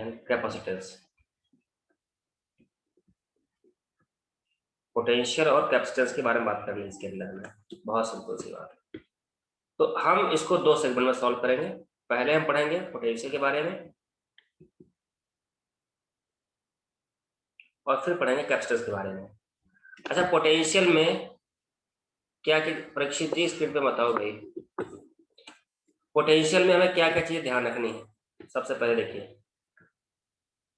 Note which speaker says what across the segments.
Speaker 1: And capacitance. Potential और capacitance के बारे में बात कर रहे हैं इसके अंदर में, बहुत सिंपल सी बात है। तो हम इसको दो सेगमेंट में सॉल्व करेंगे। पहले हम पढ़ेंगे पोटेंशियल के बारे में और फिर पढ़ेंगे कैपेसिटेंस के बारे में। अच्छा, पोटेंशियल में क्या क्या, परीक्षित जी स्क्रीन पे बताओ भाई, पोटेंशियल में हमें क्या क्या चीजें ध्यान रखनी है। सबसे पहले देखिए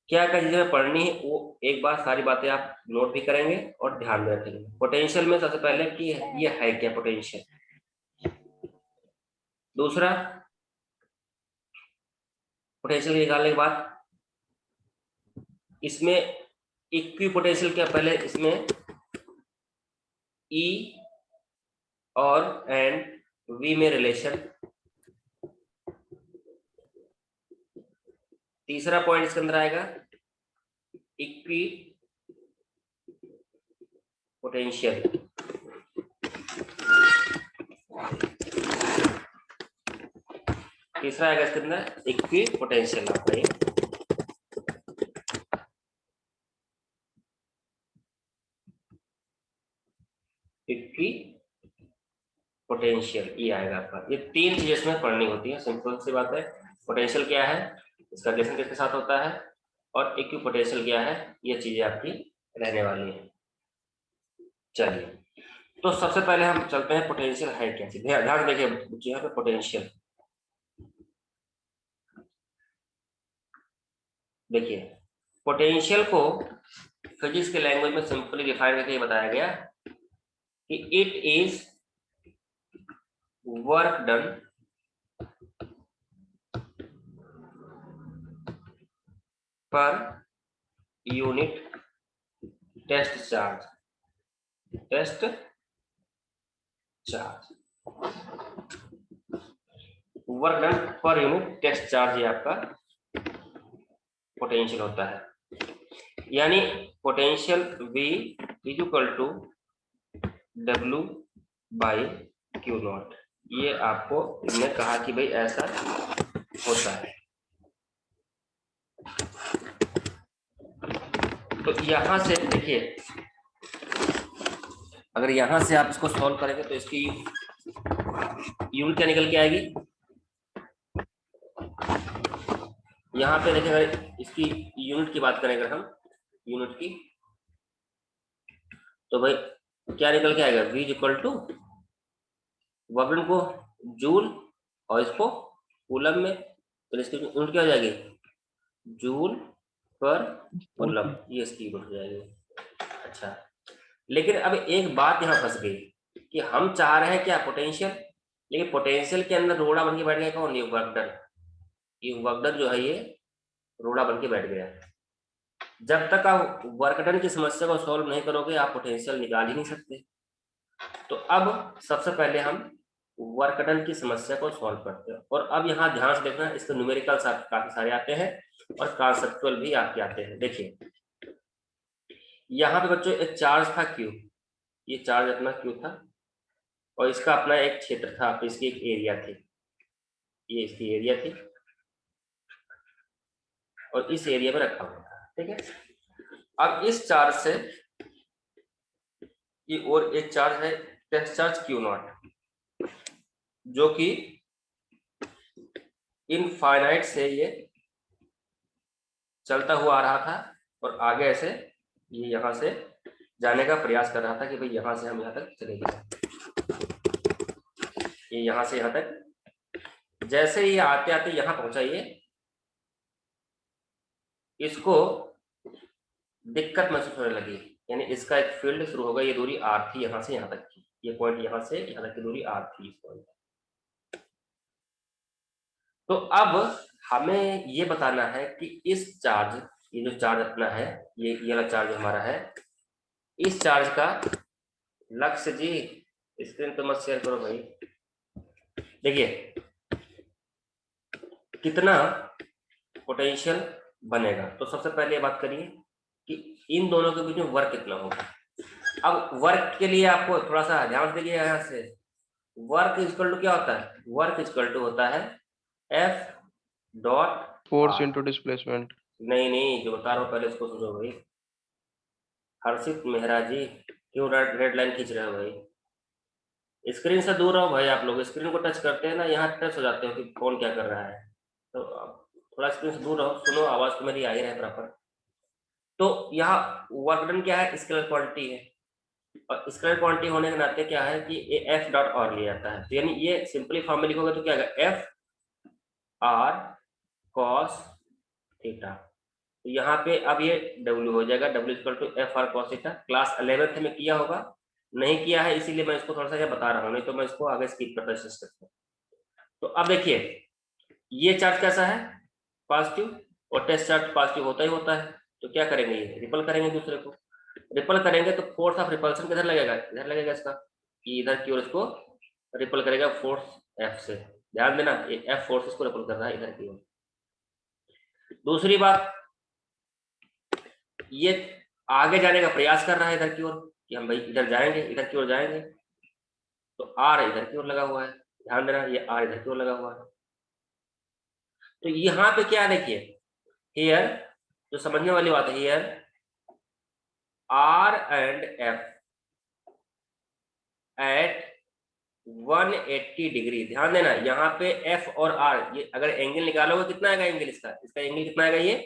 Speaker 1: क्या क्या चीजें पढ़नी है, वो एक बार सारी बातें आप नोट भी करेंगे और ध्यान में रखेंगे। पोटेंशियल में सबसे पहले कि ये है क्या पोटेंशियल। दूसरा, पोटेंशियल निकालने के बाद इसमें इक्वी पोटेंशियल क्या, पहले इसमें ई और एंड वी में रिलेशन। तीसरा पॉइंट इसके अंदर आएगा इक्वी पोटेंशियल। तीसरा आएगा इसके अंदर इक्वी पोटेंशियल आपका ये। इक्वी पोटेंशियल ये आएगा आपका। ये तीन चीजें इसमें पढ़नी होती है, सिंपल सी बात है। पोटेंशियल क्या है, इसका रिलेशन किसके साथ होता है, और इक्वी पोटेंशियल क्या है, ये चीजें आपकी रहने वाली है। चलिए, तो सबसे पहले हम चलते हैं पोटेंशियल है क्या चीज। ध्यान देखिए बच्चे, यहाँ पे पोटेंशियल देखिए, पोटेंशियल को फिजिक्स के लैंग्वेज में सिंपली डिफाइन करके बताया गया कि it is work done per unit test charge. Test charge, work done per unit test charge, ये आपका पोटेंशियल होता है। यानी potential V is equal to W by Q naught. ये आपको इन्होंने कहा कि भाई ऐसा होता है। तो यहां से देखिए, अगर यहां से आप इसको सॉल्व करेंगे तो इसकी यूनिट क्या निकल के आएगी। यहाँ पे देखिए, अगर इसकी यूनिट की बात करें अगर हम यूनिट की, तो भाई क्या निकल के आएगा, V इक्वल टू वर्क को जूल और इसको कूलम में, तो इसकी यूनिट क्या हो जाएगी, जूल पर कूलम, ये इसकी यूनिट हो जाएगी। अच्छा, लेकिन अब एक बात यहाँ फंस गई कि हम चाह रहे हैं क्या पोटेंशियल, लेकिन पोटेंशियल के अंदर रोड़ा बन के बैठ गया कौन, ये वर्क डन। ये वर्क डन जो है ये रोड़ा बन के बैठ गया। जब तक आप वर्क डन की समस्या को सॉल्व नहीं करोगे आप पोटेंशियल निकाल ही नहीं सकते। तो अब सबसे पहले हम वर्क डन की समस्या को सॉल्व करते हैं। और अब यहाँ ध्यान से देखना, इसके न्यूमेरिकल काफी सारे आते हैं और कॉन्सेप्चुअल भी आपके आते हैं। देखिए यहाँ पे बच्चों एक चार्ज था Q, ये चार्ज अपना Q था और इसका अपना एक क्षेत्र था, इसकी एक एरिया थी, ये इसकी एरिया थी और इस एरिया में रखा हुआ था, ठीक है। अब इस चार्ज से ये और एक चार्ज है टेस्ट चार्ज Q नॉट, जो कि इनफाइनाइट से ये चलता हुआ आ रहा था और आगे ऐसे ये यहाँ से जाने का प्रयास कर रहा था कि भाई यहाँ से हम यहाँ तक चले गए। ये यहाँ से यहाँ तक जैसे ये आते आते यहाँ पहुंचा, ये इसको दिक्कत महसूस होने लगी, यानी इसका एक फील्ड शुरू होगा। ये दूरी R थी यहाँ से यहाँ तक की, ये पॉइंट यहाँ से यहाँ तक की दूरी R थी इस पॉइंट। तो अब हमें ये बताना है कि इस चार्ज, ये जो चार्ज अपना है, ये वाला चार्ज हमारा है, इस चार्ज का लक्ष्य जी, स्क्रीन तो मत शेयर करो भाई। देखिए कितना पोटेंशियल बनेगा, तो सबसे पहले बात करिए कि इन दोनों के बीच में वर्क कितना होगा। अब वर्क के लिए आपको थोड़ा सा ध्यान दीजिए, यहाँ से वर्क इक्वल टू क्या होता है, वर्क इक्वल टू होता है F dot
Speaker 2: force into displacement.
Speaker 1: नहीं नहीं, जो बता रहा हूँ पहले इसको सुनो भाई। हर्षित मेहरा जी, क्यों रेड लाइन खींच रहे हो भाई? स्क्रीन से दूर रहो भाई, आप लोग स्क्रीन को टच करते हैं ना, यहाँ टच हो जाते हो कि कौन क्या कर रहा है। तो आप थोड़ा स्क्रीन से दूर रहो, सुनो, आवाज तो मेरी आ ही रहा है प्रॉपर। तो यहाँ वर्क डन क्या है, स्केलर क्वांटिटी है, और स्केलर क्वांटिटी होने के नाते क्या है कि ये एफ डॉट आर लिया जाता है। तो यानी ये सिंपली फॉर्म में लिखोगे तो क्या होगा, एफ आर कॉस थीटा। तो यहाँ पे अब ये W हो जाएगा, W equal to F R cos theta. Class 11th में किया होगा, नहीं किया है इसीलिए मैं इसको थोड़ा सा बता रहा हूँ, नहीं तो मैं इसको आगे स्किप करता सकता हूँ। तो अब देखिए, ये चार्ज कैसा है, पॉजिटिव, और टेस्ट चार्ज पॉजिटिव होता ही होता है। तो क्या करेंगे, ये रिपल करेंगे दूसरे को। रिपल करेंगे तो फोर्स ऑफ रिपल्सन किधर लगेगा, इधर लगेगा इसका, कि इधर की ओर इसको रिपल करेगा फोर्स एफ से। ध्यान देना, ये एफ फोर्स इसको रिपल कर रहा है इधर की ओर। दूसरी बात, ये आगे जाने का प्रयास कर रहा है इधर की ओर, कि हम भाई इधर जाएंगे, इधर की ओर जाएंगे। तो आर इधर की ओर लगा हुआ है, ध्यान देना, ये आर इधर की ओर लगा हुआ है। तो यहाँ पे क्या देखिए, हियर, जो समझने वाली बात है, here R and F at 180 degree. ध्यान देना, यहाँ पे एफ और आर, ये अगर एंगल निकालोगे कितना आएगा एंगल, इसका एंगल कितना आएगा, ये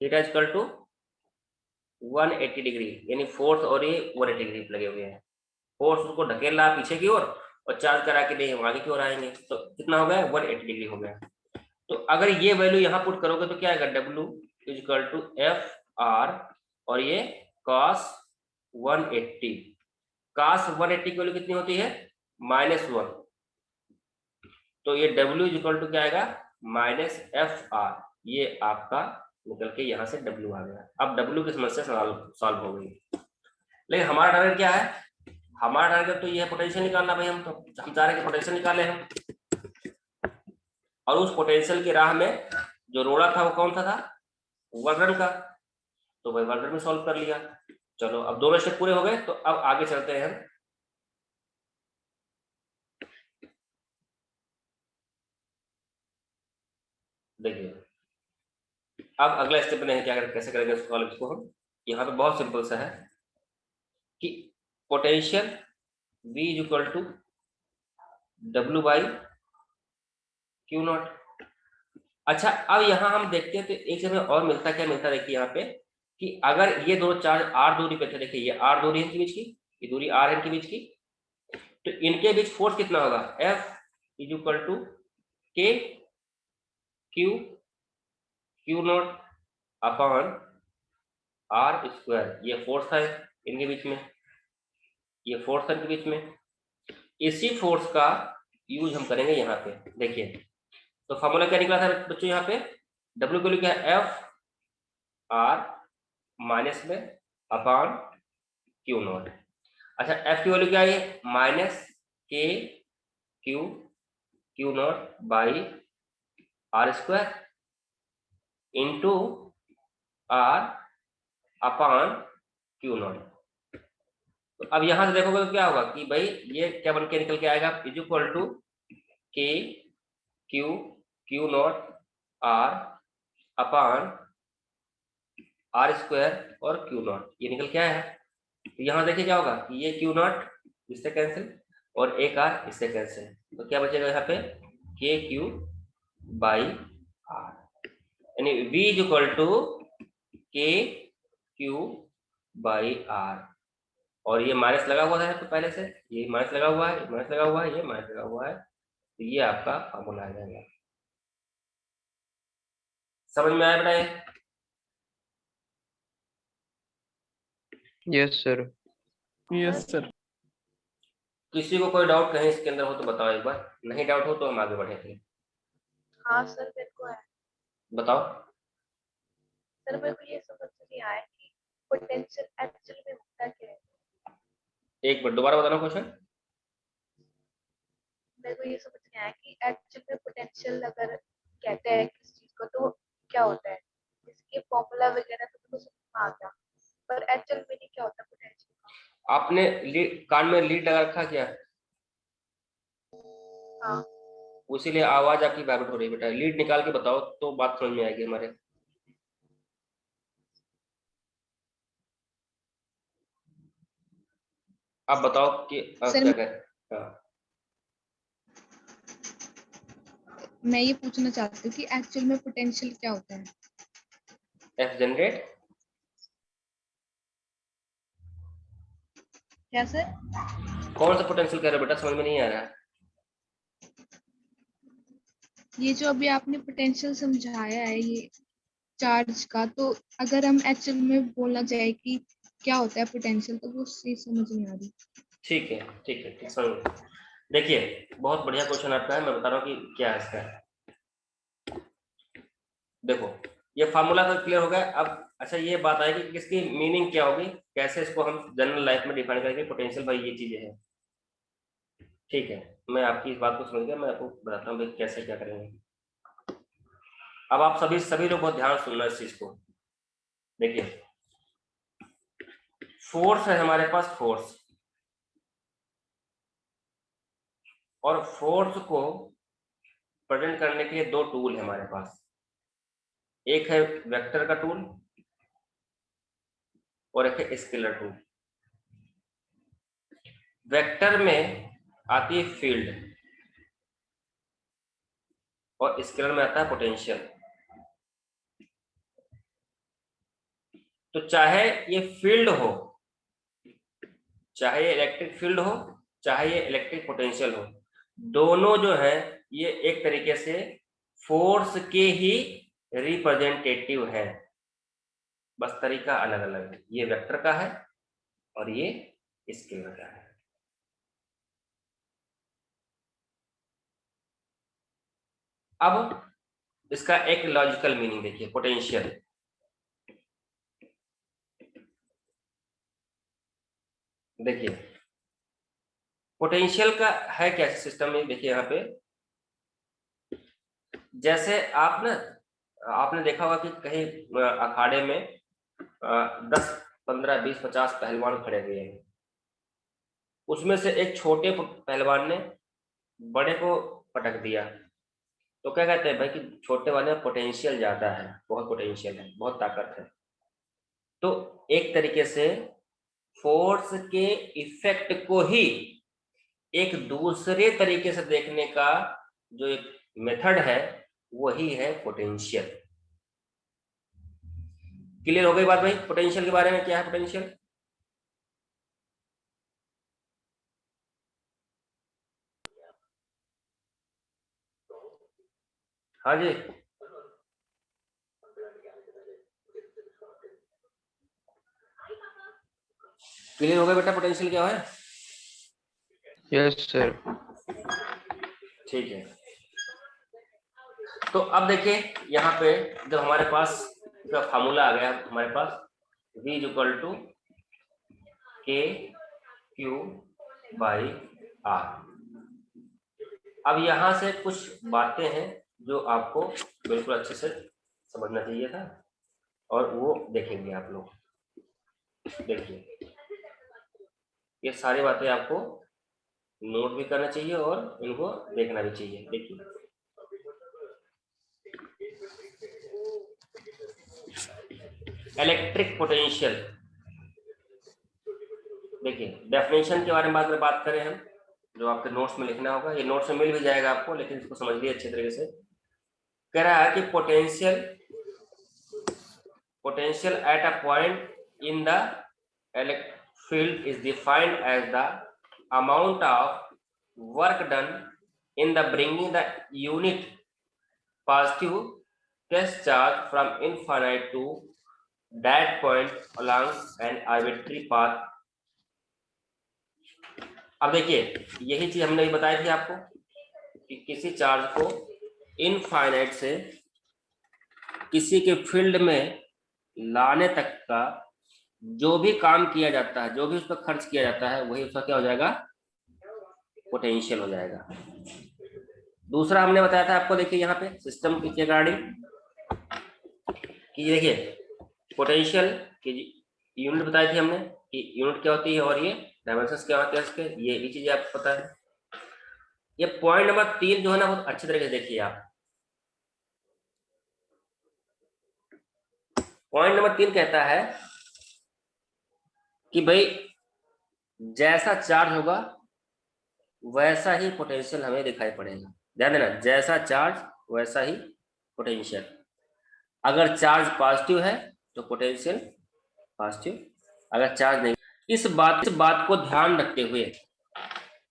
Speaker 1: थीटा इक्वल टू 180 डिग्री, यानी फोर्स और ये 180 डिग्री लगे हुए हैं। फोर्स उसको ढकेल रहा है पीछे की ओर, और चार्ज करा के नहीं हम आगे की ओर आएंगे। तो कितना हो गया, 180 डिग्री हो गया। तो अगर ये वैल्यू यहाँ पुट करोगे तो क्या आएगा, W equal to F R, और ये cos 180। cos 180 की वैल्यू कितनी होती है, -1। तो ये W इक्वल टू क्या आएगा, -FR। ये आपका निकल के यहाँ से W आ गया। अब W की समस्या सॉल्व हो गई। लेकिन हमारा टारगेट क्या है, हमारा टारगेट तो ये है पोटेंशियल निकालना भाई। हम चाह रहे हैं कि पोटेंशियल निकाले हम, और उस पोटेंशियल की राह में जो रोड़ा था वो कौन सा था, वर्णन का। तो भाई वर्णन में सॉल्व कर लिया। चलो अब दोनों स्टेप पूरे हो गए, तो अब आगे चलते हैं हम। देखिए, अब अगला स्टेप में क्या कैसे करेंगे सॉल्व इसको हम। यहाँ पे बहुत सिंपल सा है कि potential V equal to W by Q naught. अच्छा, अब यहाँ हम देखते हैं तो एक समय और मिलता क्या मिलता है, देखिए यहाँ पे कि अगर ये दो चार्ज r दूरी पे थे, देखिए ये r दूरी है इनके बीच की, ये दूरी r है इनके बीच की, तो इनके बीच फोर्स कितना होगा, F is equal to K Q Q naught upon R square. ये फोर्स है इनके बीच में, ये फोर्स है इनके बीच में। इसी फोर्स का यूज हम करेंगे यहाँ पे। देखिए, तो फॉर्मूला क्या निकला था बच्चों, यहाँ पे W को लिखा है F R माइनस में अपॉन क्यू नॉट। अच्छा, F की वैल्यू क्या है, -K Q Q not by R square into R upon Q not. तो अब यहां से देखोगे तो क्या होगा कि भाई ये क्या बन के निकल के आएगा, is equal to K Q Q naught R upon R square और क्यू नॉट, ये निकल के आया है। तो यहाँ देखिए क्या होगा कि ये क्यू नॉट इससे कैंसिल और एक R इससे कैंसिल, तो क्या बचेगा यहाँ पे, K क्यू बाई R, यानी V is equal to K Q by R। और ये माइनस लगा हुआ था तो पहले से, ये माइनस लगा हुआ है, माइनस लगा हुआ है, ये माइनस लगा हुआ है, तो ये आपका फॉर्मूला आ जाएगा। समझ में आया बेटा ये?
Speaker 2: Yes sir.
Speaker 3: Yes sir.
Speaker 1: किसी को कोई डाउट कहीं इसके अंदर हो तो बताओ एक बार, नहीं डाउट हो तो हम आगे बढ़ेंगे।
Speaker 3: हाँ सर, मेरे को है।
Speaker 1: बताओ।
Speaker 3: सर मेरे को ये समझ नहीं आया कि पोटेंशियल एक्चुअल में होता क्या है।
Speaker 1: एक बार दोबारा बताना क्वेश्चन।
Speaker 3: मेरे को ये समझ नहीं आया कि एक्चुअल में पोटेंशियल अगर कहते हैं किस चीज को तो क्या होता है, इसके फॉर्मूला वगैरह तो मेरे को समझ में आ गया, पर एक्चुअल में क्या होता है पोटेंशियल।
Speaker 1: आपने कान में लीड लगा रखा क्या?
Speaker 3: हाँ।
Speaker 1: उसीलिए आवाज आपकी वाइब्रेट हो रही है बेटा। लीड निकाल के बताओ तो बात समझ में आएगी हमारे। आप बताओ कि
Speaker 3: सर
Speaker 1: क्या करें। हाँ,
Speaker 3: मैं ये पूछना चाहती हूँ कि एक्चुअल में पोटेंशियल क्या होता है?
Speaker 1: F generate.
Speaker 3: क्या सर?
Speaker 1: कौन सा पोटेंशियल कह रहे हो बेटा, समझ में नहीं आ रहा है।
Speaker 3: ये जो अभी आपने पोटेंशियल समझाया है ये चार्ज का, तो अगर हम एक्चुअल में बोलना चाहे कि क्या होता है पोटेंशियल, तो वो चीज समझ नहीं आ रही।
Speaker 1: ठीक है, ठीक है, ठीक, समझ। देखिए, बहुत बढ़िया क्वेश्चन आपका है, मैं बता रहा हूँ कि क्या है इसका। देखो, ये फार्मूला तो क्लियर हो गया। अब अच्छा, ये बात आएगी कि इसकी मीनिंग क्या होगी, कैसे इसको हम जनरल लाइफ में डिफाइन करेंगे पोटेंशियल, भाई ये चीजें हैं। ठीक है, मैं आपकी इस बात को समझ गया, मैं आपको बताता हूँ भाई कैसे क्या करेंगे। अब आप सभी सभी लोग बहुत ध्यान से सुनना इस चीज को। देखिए, फोर्स है हमारे पास, फोर्स। और फोर्स को प्रेजेंट करने के लिए दो टूल है हमारे पास। एक है वेक्टर का टूल और एक है स्केलर टूल। वेक्टर में आती है फील्ड और स्केलर में आता है पोटेंशियल। तो चाहे ये फील्ड हो, चाहे ये इलेक्ट्रिक फील्ड हो, चाहे ये इलेक्ट्रिक पोटेंशियल हो, दोनों जो है ये एक तरीके से फोर्स के ही रिप्रेजेंटेटिव है। बस तरीका अलग अलग है, ये वेक्टर का है और ये स्केलर का है। अब इसका एक लॉजिकल मीनिंग देखिए, पोटेंशियल। देखिए, पोटेंशियल का है क्या सिस्टम में, देखिए यहाँ पे, जैसे आप ना, आपने देखा होगा कि कहीं अखाड़े में 10 15 20 50 पहलवान खड़े हुए हैं। उसमें से एक छोटे पहलवान ने बड़े को पटक दिया, तो क्या कहते हैं भाई कि छोटे वाले में पोटेंशियल ज्यादा है, बहुत पोटेंशियल है, बहुत ताकत है। तो एक तरीके से फोर्स के इफेक्ट को ही एक दूसरे तरीके से देखने का जो एक मेथड है, वही है पोटेंशियल। क्लियर हो गई बात भाई पोटेंशियल के बारे में, क्या है पोटेंशियल? हाँ जी, क्लियर हो गया बेटा पोटेंशियल क्या है?
Speaker 2: Yes sir.
Speaker 1: ठीक है, तो अब देखिए यहाँ पे जब हमारे पास इसका फार्मूला आ गया हमारे पास, V equal to K Q by are. अब यहाँ से कुछ बातें हैं जो आपको बिल्कुल अच्छे से समझना चाहिए था, और वो देखेंगे आप लोग। देखिए, ये सारी बातें आपको नोट भी करना चाहिए और इनको देखना भी चाहिए। देखिए, इलेक्ट्रिक पोटेंशियल, देखिए डेफिनेशन के बारे में बाद में बात करें हम, जो आपके नोट्स में लिखना होगा, ये नोट्स में मिल भी जाएगा आपको, लेकिन इसको समझ लीजिए अच्छे तरीके से। कह रहा है कि potential, potential at a point in the electric field is defined as the amount of work done in the bringing the unit positive test charge from infinite to that point along an arbitrary path। अब देखिए, यही चीज हमने भी बताई थी आपको कि किसी चार्ज को इनफाइनाइट से किसी के फील्ड में लाने तक का जो भी काम किया जाता है, जो भी उस पर खर्च किया जाता है, वही उसका क्या हो जाएगा, पोटेंशियल हो जाएगा। दूसरा हमने बताया था आपको, देखिए यहाँ पे सिस्टम के रिगार्डिंग कि देखिए पोटेंशियल की यूनिट बताई थी हमने कि यूनिट क्या होती है और ये डायमेंशंस क्या होते हैं इसके, ये भी चीजें आपको पता है। ये पॉइंट नंबर 3 जो है ना, बहुत अच्छे तरीके से देखिए आप। पॉइंट नंबर 3 कहता है कि भाई जैसा चार्ज होगा वैसा ही पोटेंशियल हमें दिखाई पड़ेगा। ध्यान देना, जैसा चार्ज वैसा ही पोटेंशियल। अगर चार्ज पॉजिटिव है तो पोटेंशियल पॉजिटिव, अगर चार्ज नहीं। इस बात को ध्यान रखते हुए,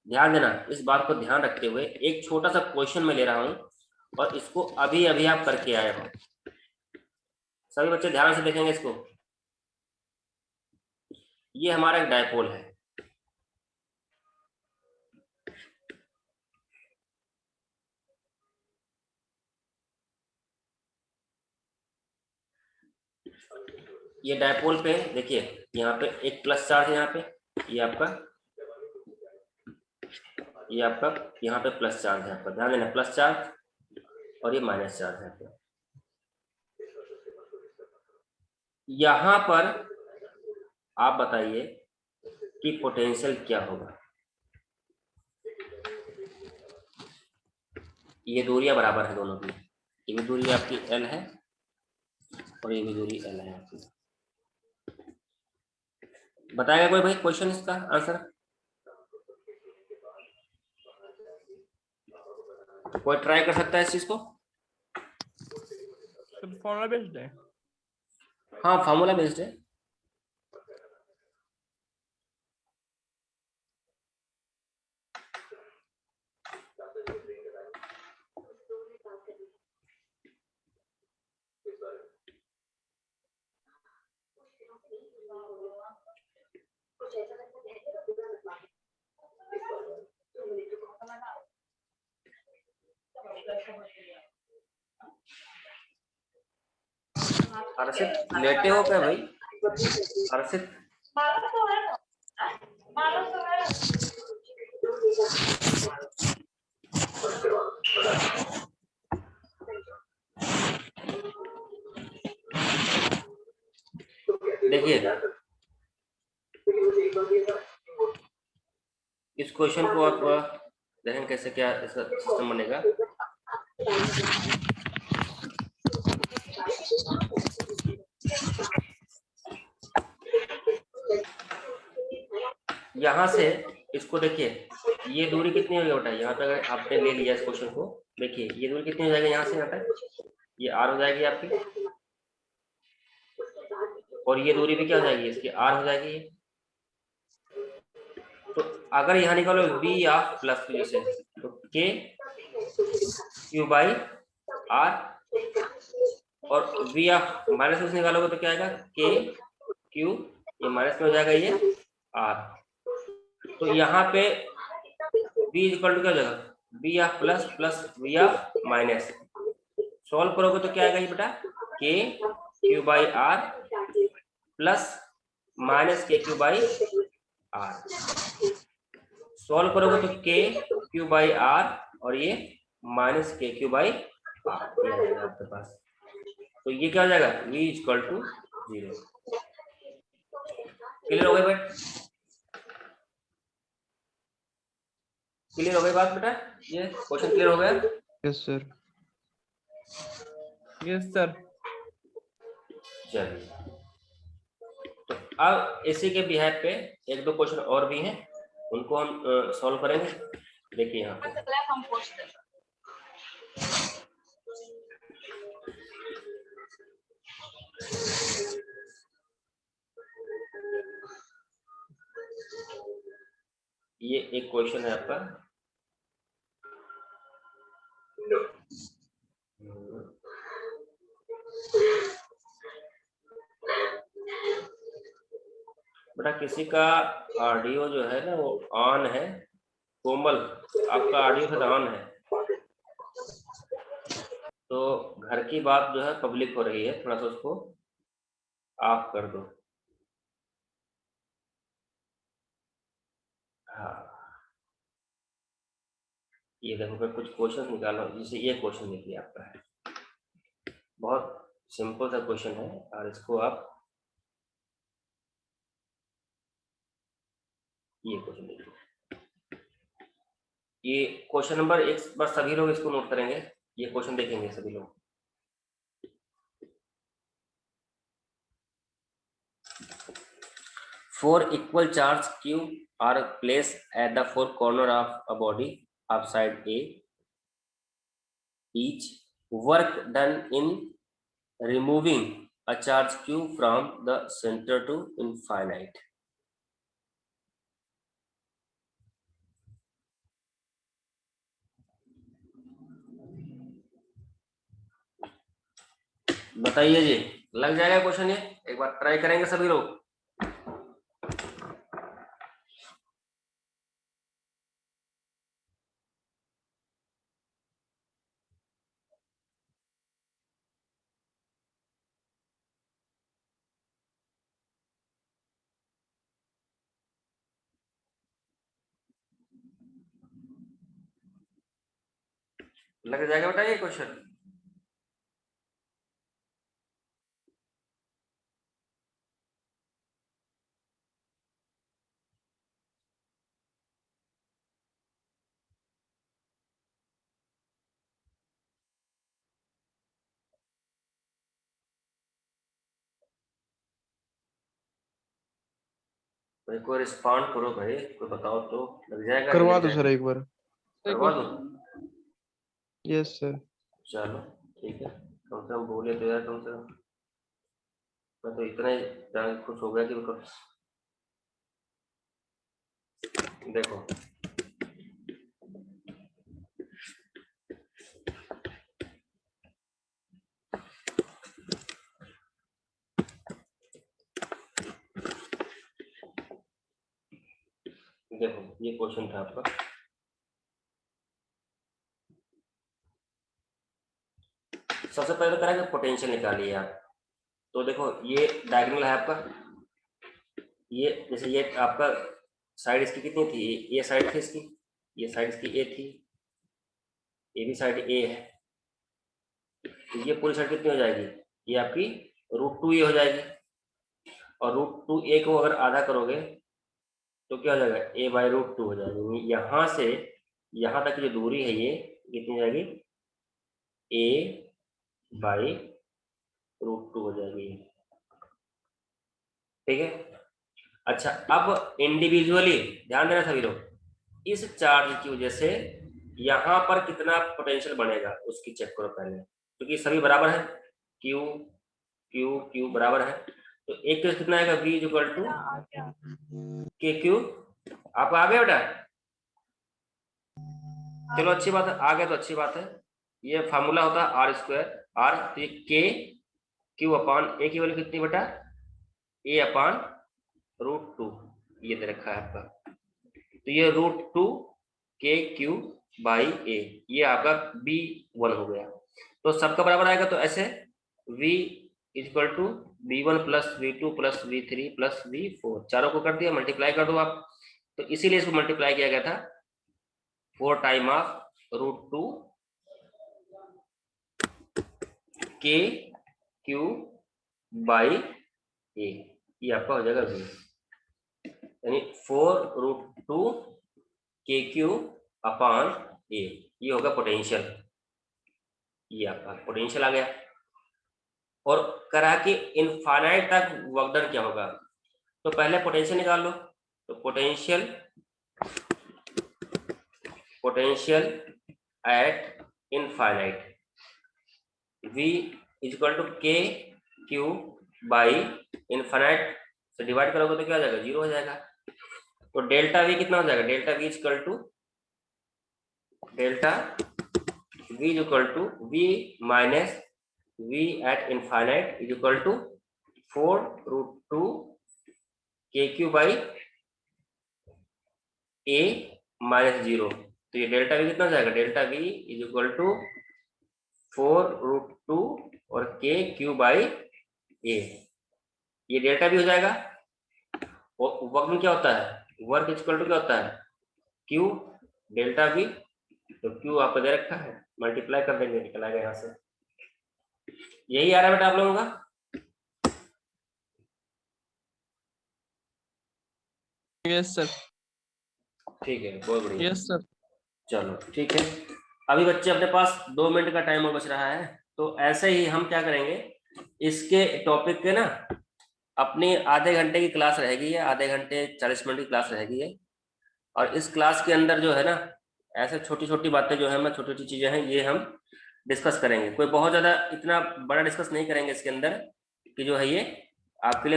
Speaker 1: ध्यान देना, इस बात को ध्यान रखते हुए एक छोटा सा क्वेश्चन मैं ले रहा हूं और इसको अभी अभी आप करके आए हो। सभी बच्चे ध्यान से देखेंगे इसको। ये हमारा एक डायपोल है, ये डायपोल पे देखिए, यहाँ पे एक प्लस चार्ज है, यहाँ पे ये आपका यहाँ पे प्लस चार्ज है आपका। ध्यान देना, प्लस चार्ज और ये माइनस चार्ज है आपका। यहाँ पर आप बताइए कि पोटेंशियल क्या होगा। ये दूरियां बराबर है दोनों की, ये भी दूरी आपकी L है और ये भी दूरी L है आपकी। बताएगा कोई भाई क्वेश्चन, इसका आंसर? कोई ट्राई कर सकता है इस चीज को?
Speaker 2: फॉर्मूला बेस्ड है।
Speaker 1: हाँ, फार्मूला बेस्ड है। हर्षित लेटे हो क्या भाई? हर्षित देखिए, इस क्वेश्चन को आप देखें कैसे, क्या इसका सिस्टम बनेगा। यहाँ से इसको देखिए, ये दूरी कितनी होगी बेटा? यहाँ पे अगर आपने ले लिया इस क्वेश्चन को, देखिए ये दूरी कितनी हो जाएगी यहाँ से यहाँ तक, ये R हो जाएगी आपकी, और ये दूरी भी क्या हो जाएगी इसकी, R हो जाएगी ये। तो अगर यहाँ निकालो V या प्लस Q से, तो K Q बाई R, और V या माइनस से निकालोगे तो क्या आएगा, K Q, ये माइनस में हो जाएगा ये R। तो यहाँ पे V इक्वल टू क्या हो जाएगा, V या प्लस प्लस V या माइनस। सॉल्व करोगे तो क्या आएगा ये बेटा, K Q by R plus minus के क्यू बाई R। सॉल्व करोगे तो K Q बाई R और ये माइनस के क्यू बाई R ये आ जाएगा आपके पास। तो ये क्या हो जाएगा, V इक्वल टू 0। क्लियर हो गई बेटा? क्लियर हो गई बात बेटा? ये क्वेश्चन क्लियर हो गया?
Speaker 2: Yes sir. Yes sir.
Speaker 1: चलिए, तो अब इसी के बिहाफ पे एक दो क्वेश्चन और भी हैं, उनको हम सॉल्व करेंगे। देखिए यहाँ पे ये एक क्वेश्चन है आपका, बेटा किसी का ऑडियो जो है ना वो ऑन है, कोमल आपका ऑडियो फिर ऑन है, तो घर की बात जो है पब्लिक हो रही है, थोड़ा सा उसको ऑफ कर दो। हाँ, ये देखो मैं कुछ क्वेश्चन निकाला, जैसे ये क्वेश्चन देखिए आपका है, बहुत सिंपल सा क्वेश्चन है, और इसको आप ये क्वेश्चन देखिए, ये क्वेश्चन नंबर एक बार सभी लोग इसको नोट करेंगे, ये क्वेश्चन देखेंगे सभी लोग। 4 equal charge q are placed at the four corner of a body of side A. Each work done in removing a charge q from the center to infinite. बताइए जी, लग जाएगा क्वेश्चन? ये एक बार ट्राई करेंगे सभी लोग। लग जाएगा बेटा ये क्वेश्चन? भाई कोई रिस्पॉन्ड करो भाई, कोई बताओ तो। लग जाएगा? नहीं
Speaker 2: करवा
Speaker 1: लग
Speaker 2: दो सर
Speaker 1: जाएगा?
Speaker 2: एक बार।
Speaker 1: करवा दो?
Speaker 2: Yes sir.
Speaker 1: चलो ठीक है, कम से कम बोले तो यार, कम से कम। मैं तो इतना ही जान के खुश हो गया कि देखो देखो ये क्वेश्चन था आपका। सबसे पहले तो करेंगे पोटेंशियल निकालिए आप। तो देखो ये डायगोनल है आपका, ये जैसे ये आपका साइड इसकी कितनी थी? ये साइड थी इसकी, ये साइड इसकी ए थी, ये भी साइड ए है। तो ये पूरी साइड कितनी हो जाएगी? ये आपकी √2a हो जाएगी। और √2a को अगर आधा करोगे तो क्या हो जाएगा? a/√2 हो जाएगी। यहाँ से यहाँ तक की जो दूरी है ये कितनी हो जाएगी? a/√2 हो जाएगी। ठीक है। अच्छा, अब इंडिविजुअली ध्यान देना सभी लोग, इस चार्ज की वजह से यहाँ पर कितना पोटेंशियल बनेगा उसकी चेक करो पहले, क्योंकि सभी बराबर है, क्यू क्यू क्यू बराबर है। तो एक केस कितना आएगा? v equal to K Q. आपको आ गया बेटा? चलो अच्छी बात है, आ गया तो अच्छी बात है। ये फार्मूला होता है r²। r तो ये के क्यू अपान ए की वैल्यू कितनी बेटा? a/√2 ये दे रखा है आपका। तो ये √2 के क्यू बाई ए, ये आपका b1 हो गया। तो सबका बराबर आएगा, तो ऐसे v equal to v1 plus v2 plus v3 plus v4, चारों को कर दिया, मल्टीप्लाई कर दो आप। तो इसीलिए इसको मल्टीप्लाई किया गया था 4 टाइम ऑफ √2 के क्यू बाई ए, ये आपका हो जाएगा v, यानी 4√2 के क्यू अपान ए, ये होगा पोटेंशियल। ये आपका पोटेंशियल आ गया। और करा कि इनफाइनाइट तक वर्क डन क्या होगा? तो पहले पोटेंशियल निकाल लो। तो potential at infinite v equal to K Q by infinite से डिवाइड करोगे तो क्या हो जाएगा? 0 हो जाएगा। तो डेल्टा v कितना हो जाएगा? Delta v equal to v minus v at infinite is equal to 4√2 K Q by A minus 0। तो ये डेल्टा v कितना हो जाएगा? Delta v is equal to 4√2 और के क्यू बाई ए, ये डेल्टा v हो जाएगा। और वर्क में क्या होता है? वर्क इक्वल टू क्या होता है? Q delta v। तो क्यू आपको दे रखा है, मल्टीप्लाई कर देंगे, निकल आएगा यहाँ से। यही आ रहा है बेटा आप लोगों का?
Speaker 2: Yes sir.
Speaker 1: ठीक है, बहुत बढ़िया।
Speaker 2: Yes sir.
Speaker 1: चलो ठीक है, अभी बच्चे अपने पास 2 मिनट का टाइम और बच रहा है। तो ऐसे ही हम क्या करेंगे, इसके टॉपिक के ना अपनी आधे घंटे की क्लास रहेगी है, आधे घंटे 40 मिनट की क्लास रहेगी है। और इस क्लास के अंदर जो है ना, ऐसे छोटी छोटी बातें जो है, छोटी छोटी चीजें हैं, ये हम डिस्कस करेंगे। कोई बहुत ज्यादा इतना बड़ा डिस्कस नहीं करेंगे इसके अंदर कि जो है ये आपके लिए